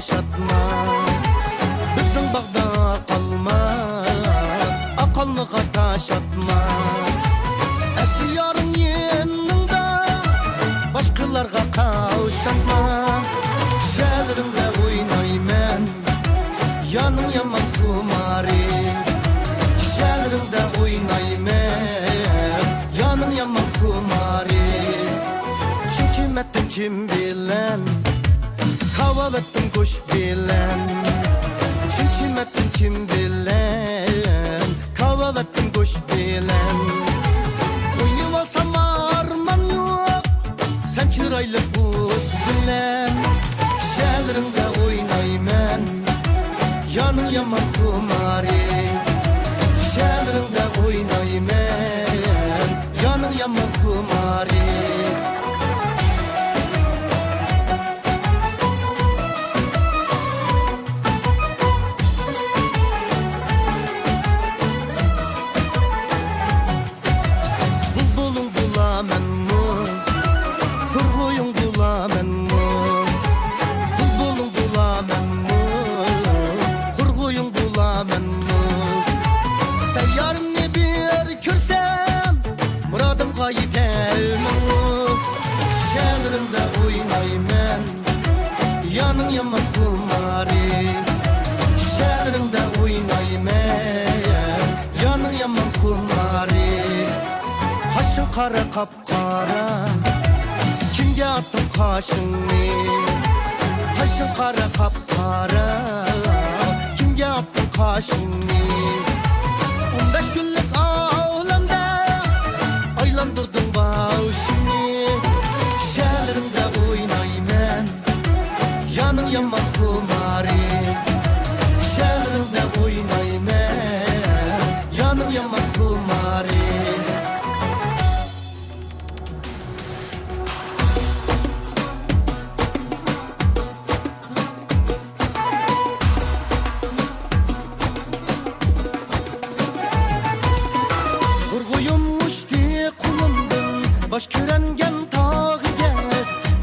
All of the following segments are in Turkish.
yaşatma. Bizim bağda kalma, akallığa taş atma. Esli yarın yanında başkalarga kavuşatma. Şehrimde oynayman, yanın yaman kumari. Şehrimde oynayman, yanın yaman kumari. Çünkü ettim kim bilen, kavga ettim kuş bilen. Çünkü ettim kim bilen, kavga ettim kuş bilen. Oynayıp alsam arman yok, sen çıraylı buz bilen. Şehrimde oynayman, yanın yaman kumari. Şehrimde oynayman, yanın yaman kumari. Bulbulun bulamen mu, kurguyun bulamen mu? Bulbulun bulamen mu, kurguyun bulamen mu? Seyyarını bir körsem, muradım kayıtem mu? Şehrimde oynayman, yanın yaman kumari. Şehrimde oynayman, yanın yaman kumari. Kaşın kara kapkara, kimge attın kaşını? Kaşın kara kapkara, kimge attın kaşını? 15 günlük ağlamda aylandırdın başını. Şehrimde oynayman, yanın yaman kumari. Şehrimde oynayman, yanın yaman kumari. Kurguyumuşti kulumdun, baş körengen tağıge,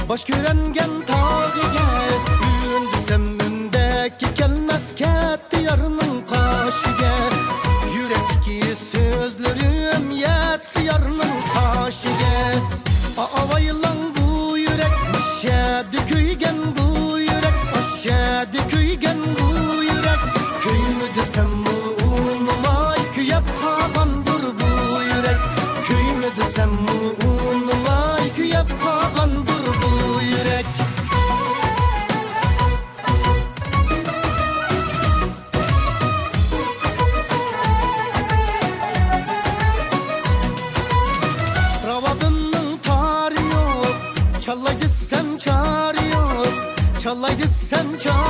baş körengen tağıge. Ün desem ündeki kelmez ketti yarının kaşıge. Yürekteki sözlerim yetsi yarının kaşıge. Avayılan bu yürek, aşağı köygen bu yürek, aşağı köygen bu yürek. Köyümü desem bu unumay köyep kağandır bu yürek. Köyümü desem bu unumay köyep kağandır bu yürek. Ravadının tarih yok, çalaydı sen çağır yok. Çalaydı sen çağır